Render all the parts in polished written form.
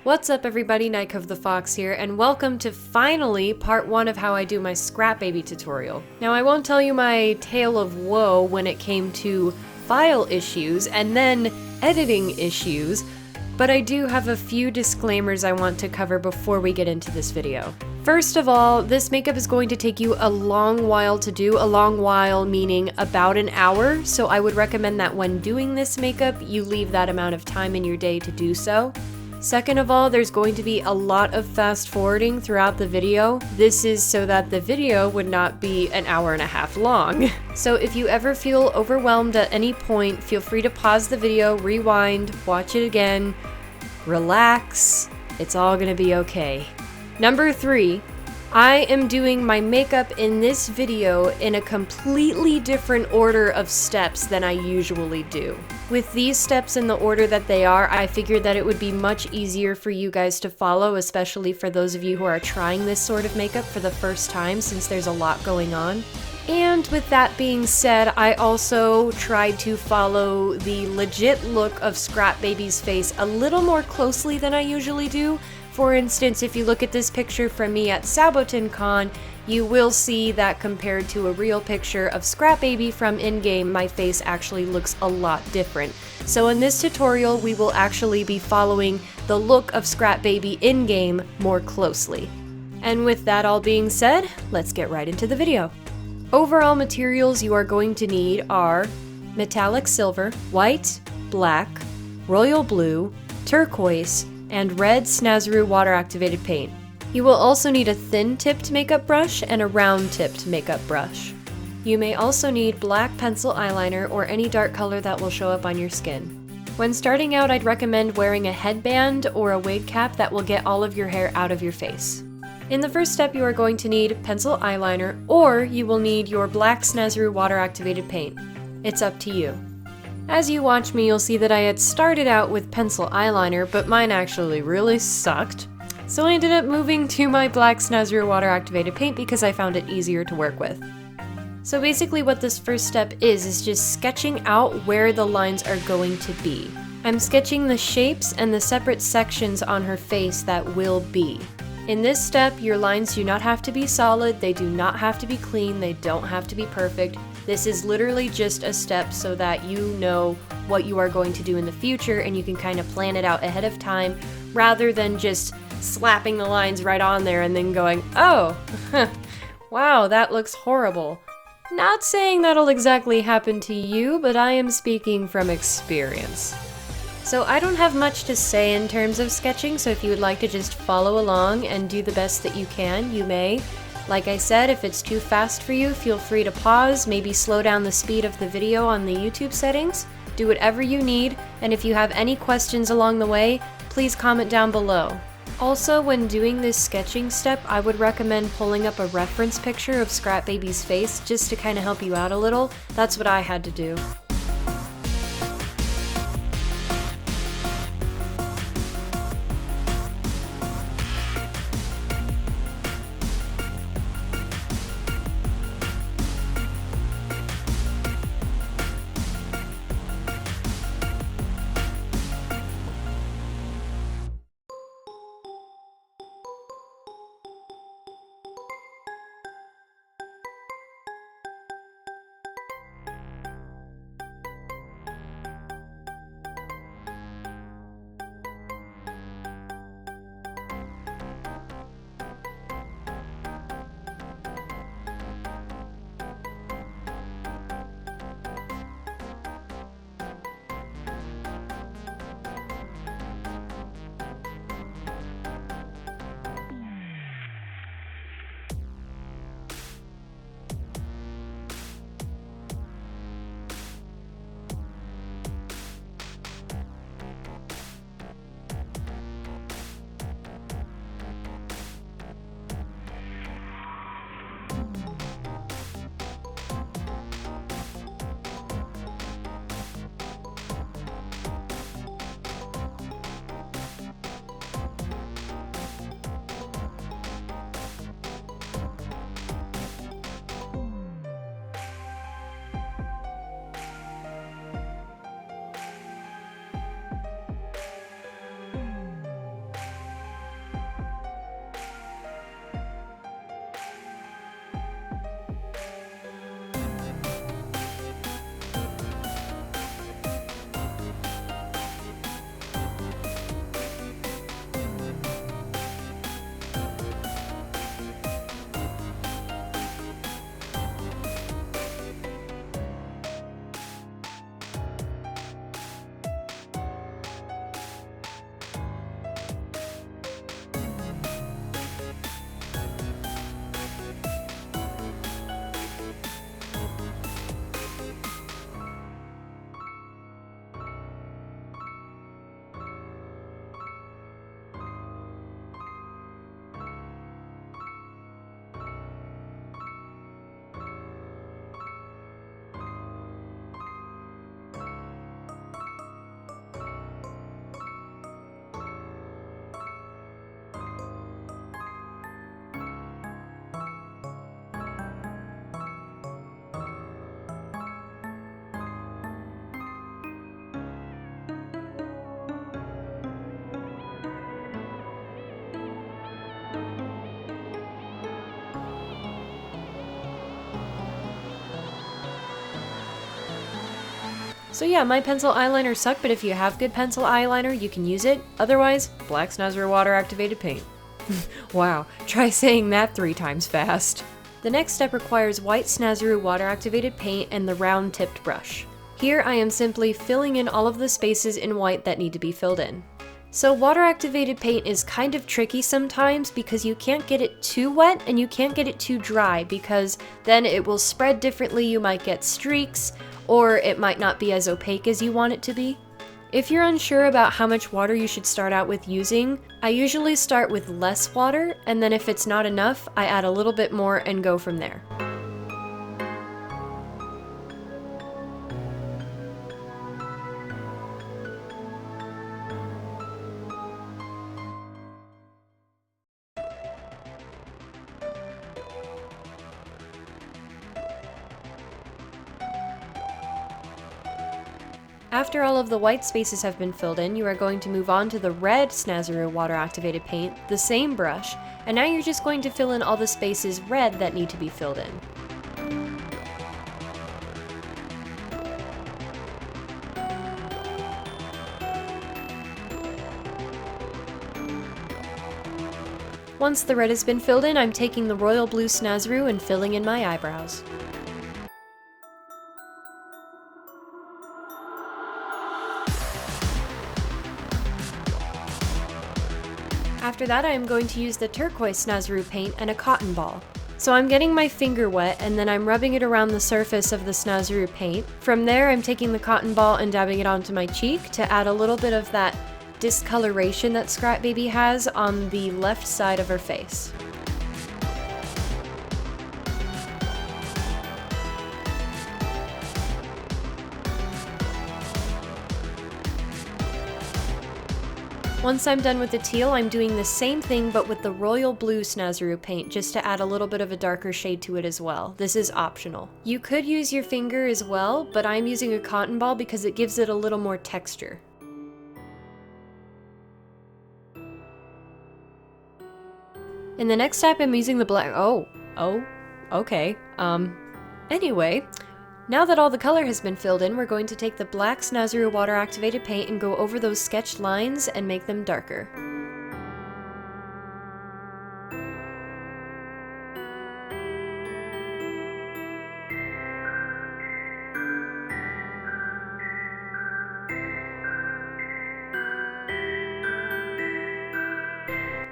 What's up everybody, Nike of the Fox here, and welcome to finally part 1 of how I do my Scrap Baby tutorial. Now I won't tell you my tale of woe when it came to file issues and then editing issues, but I do have a few disclaimers I want to cover before we get into this video. First of all, this makeup is going to take you a long while to do, a long while meaning about an hour, so I would recommend that when doing this makeup, you leave that amount of time in your day to do so. Second of all, there's going to be a lot of fast forwarding throughout the video. This is so that the video would not be an hour and a half long. So if you ever feel overwhelmed at any point, feel free to pause the video, rewind, watch it again, relax. It's all gonna be okay. Number 3, I am doing my makeup in this video in a completely different order of steps than I usually do. With these steps in the order that they are, I figured that it would be much easier for you guys to follow, especially for those of you who are trying this sort of makeup for the first time, since there's a lot going on. And with that being said, I also tried to follow the legit look of Scrap Baby's face a little more closely than I usually do. For instance, if you look at this picture from me at SabotinCon, you will see that compared to a real picture of Scrap Baby from in-game, my face actually looks a lot different. So in this tutorial, we will actually be following the look of Scrap Baby in-game more closely. And with that all being said, let's get right into the video. Overall materials you are going to need are metallic silver, white, black, royal blue, turquoise, and red Snazaroo water-activated paint. You will also need a thin-tipped makeup brush and a round-tipped makeup brush. You may also need black pencil eyeliner or any dark color that will show up on your skin. When starting out, I'd recommend wearing a headband or a wig cap that will get all of your hair out of your face. In the first step, you are going to need pencil eyeliner, or you will need your black Snazaroo water-activated paint. It's up to you. As you watch me, you'll see that I had started out with pencil eyeliner, but mine actually really sucked. So I ended up moving to my black Snazaroo water-activated paint because I found it easier to work with. So basically what this first step is just sketching out where the lines are going to be. I'm sketching the shapes and the separate sections on her face that will be. In this step, your lines do not have to be solid, they do not have to be clean, they don't have to be perfect. This is literally just a step so that you know what you are going to do in the future and you can kind of plan it out ahead of time rather than just slapping the lines right on there and then going, oh, wow, that looks horrible. Not saying that'll exactly happen to you, but I am speaking from experience. So I don't have much to say in terms of sketching, so if you would like to just follow along and do the best that you can, you may. Like I said, if it's too fast for you, feel free to pause, maybe slow down the speed of the video on the YouTube settings, do whatever you need, and if you have any questions along the way, please comment down below. Also, when doing this sketching step, I would recommend pulling up a reference picture of Scrap Baby's face just to kind of help you out a little. That's what I had to do. So yeah, my pencil eyeliner sucked, but if you have good pencil eyeliner, you can use it. Otherwise, black Snazaroo water activated paint. Wow, try saying that 3 times fast. The next step requires white Snazaroo water activated paint and the round tipped brush. Here I am simply filling in all of the spaces in white that need to be filled in. So water activated paint is kind of tricky sometimes because you can't get it too wet and you can't get it too dry because then it will spread differently, you might get streaks, or it might not be as opaque as you want it to be. If you're unsure about how much water you should start out with using, I usually start with less water, and then if it's not enough, I add a little bit more and go from there. After all of the white spaces have been filled in, you are going to move on to the red Snazaroo water activated paint, the same brush, and now you're just going to fill in all the spaces red that need to be filled in. Once the red has been filled in, I'm taking the royal blue Snazaroo and filling in my eyebrows. After that, I am going to use the turquoise Snazaroo paint and a cotton ball. So I'm getting my finger wet and then I'm rubbing it around the surface of the Snazaroo paint. From there, I'm taking the cotton ball and dabbing it onto my cheek to add a little bit of that discoloration that Scrap Baby has on the left side of her face. Once I'm done with the teal, I'm doing the same thing but with the royal blue Snazaroo paint just to add a little bit of a darker shade to it as well. This is optional. You could use your finger as well, but I'm using a cotton ball because it gives it a little more texture. In the next step, I'm using the black. Okay. Anyway. Now that all the color has been filled in, we're going to take the black Snazaroo water activated paint and go over those sketched lines and make them darker.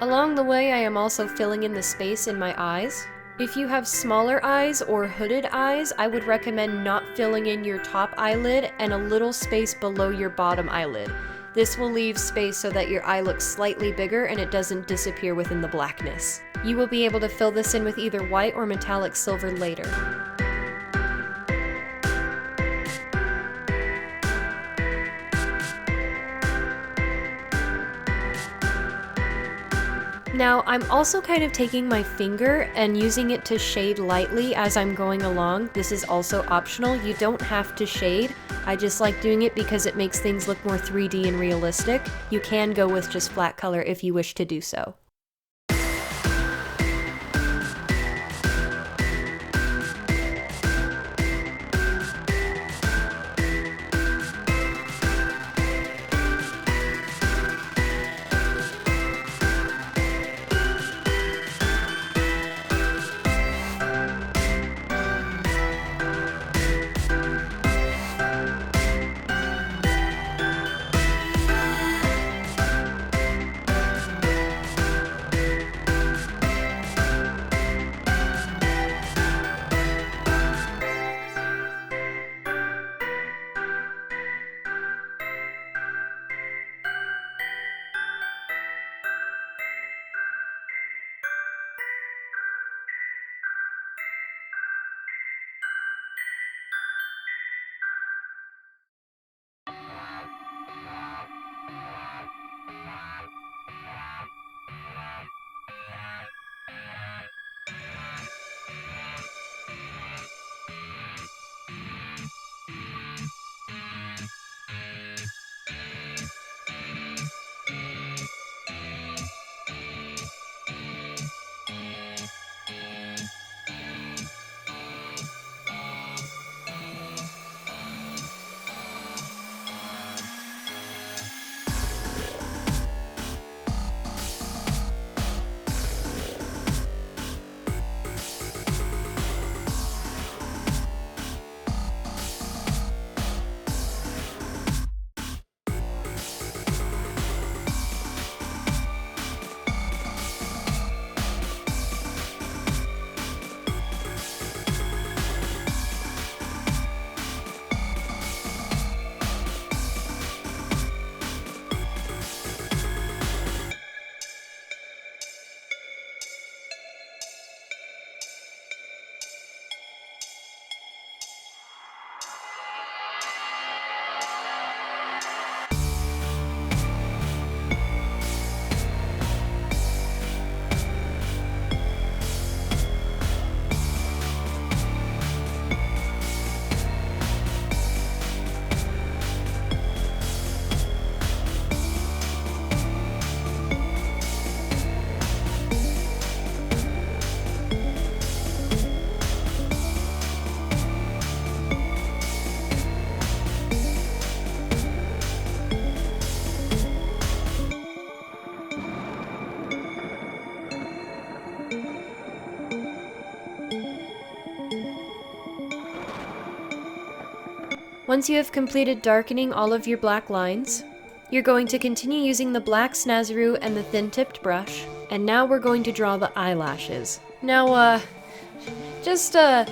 Along the way, I am also filling in the space in my eyes. If you have smaller eyes or hooded eyes, I would recommend not filling in your top eyelid and a little space below your bottom eyelid. This will leave space so that your eye looks slightly bigger and it doesn't disappear within the blackness. You will be able to fill this in with either white or metallic silver later. Now, I'm also kind of taking my finger and using it to shade lightly as I'm going along. This is also optional. You don't have to shade. I just like doing it because it makes things look more 3D and realistic. You can go with just flat color if you wish to do so. Once you have completed darkening all of your black lines, you're going to continue using the black Snazaroo and the thin-tipped brush, and now we're going to draw the eyelashes. Now, just a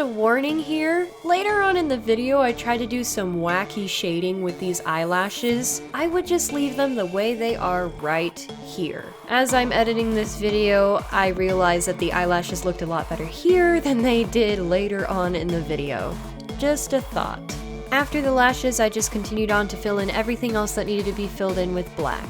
warning here. Later on in the video, I try to do some wacky shading with these eyelashes. I would just leave them the way they are right here. As I'm editing this video, I realized that the eyelashes looked a lot better here than they did later on in the video. Just a thought. After the lashes, I just continued on to fill in everything else that needed to be filled in with black.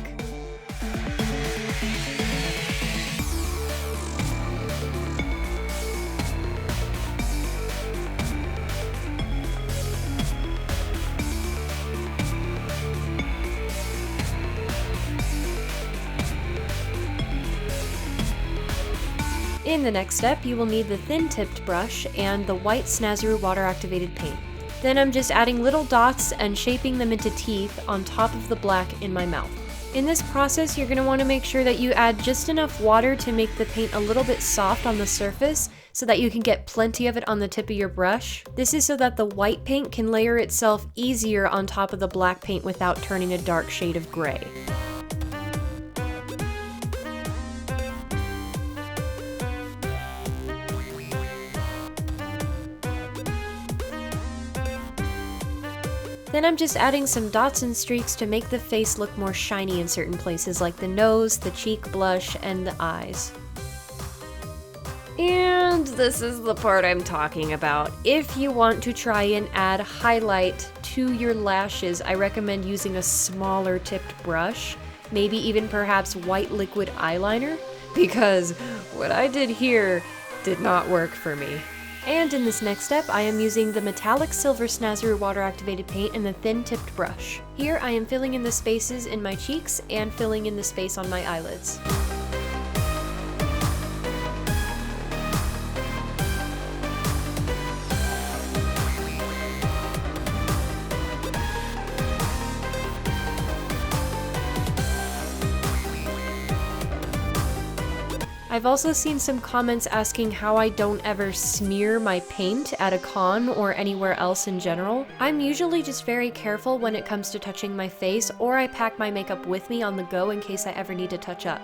In the next step, you will need the thin-tipped brush and the white Snazaroo water-activated paint. Then I'm just adding little dots and shaping them into teeth on top of the black in my mouth. In this process, you're going to want to make sure that you add just enough water to make the paint a little bit soft on the surface so that you can get plenty of it on the tip of your brush. This is so that the white paint can layer itself easier on top of the black paint without turning a dark shade of gray. Then I'm just adding some dots and streaks to make the face look more shiny in certain places like the nose, the cheek blush, and the eyes. And this is the part I'm talking about. If you want to try and add highlight to your lashes, I recommend using a smaller tipped brush, maybe even perhaps white liquid eyeliner, because what I did here did not work for me. And in this next step, I am using the metallic silver Snazaroo water-activated paint and the thin-tipped brush. Here, I am filling in the spaces in my cheeks and filling in the space on my eyelids. I've also seen some comments asking how I don't ever smear my paint at a con or anywhere else in general. I'm usually just very careful when it comes to touching my face, or I pack my makeup with me on the go in case I ever need to touch up.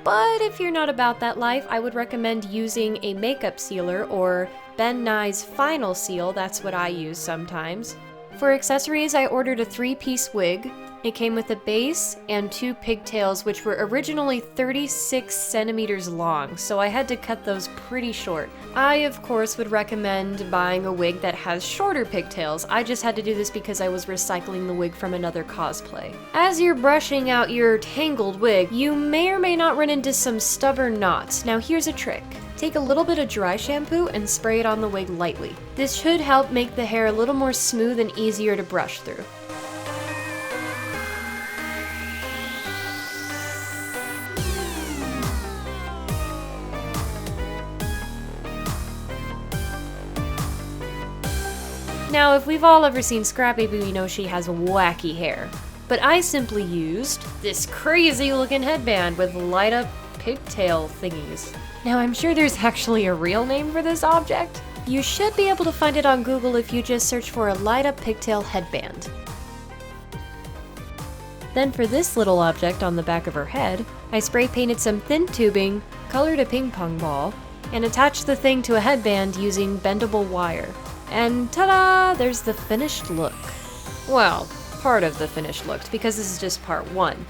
But if you're not about that life, I would recommend using a makeup sealer or Ben Nye's Final Seal. That's what I use sometimes. For accessories, I ordered a 3-piece wig. It came with a base and 2 pigtails, which were originally 36 centimeters long, so I had to cut those pretty short. I, of course, would recommend buying a wig that has shorter pigtails. I just had to do this because I was recycling the wig from another cosplay. As you're brushing out your tangled wig, you may or may not run into some stubborn knots. Now here's a trick. Take a little bit of dry shampoo and spray it on the wig lightly. This should help make the hair a little more smooth and easier to brush through. Now, if we've all ever seen Scrap Baby, we know she has wacky hair. But I simply used this crazy looking headband with light up pigtail thingies. Now, I'm sure there's actually a real name for this object. You should be able to find it on Google if you just search for a light up pigtail headband. Then for this little object on the back of her head, I spray painted some thin tubing, colored a ping pong ball, and attached the thing to a headband using bendable wire. And ta-da! There's the finished look. Well, part of the finished look, because this is just part 1.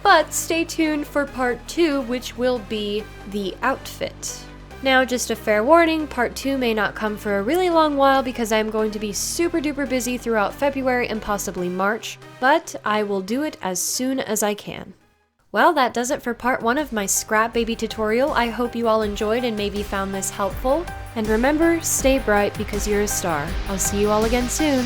But stay tuned for part 2, which will be the outfit. Now, just a fair warning, part 2 may not come for a really long while because I'm going to be super duper busy throughout February and possibly March, but I will do it as soon as I can. Well, that does it for part 1 of my Scrap Baby tutorial. I hope you all enjoyed and maybe found this helpful. And remember, stay bright because you're a star. I'll see you all again soon.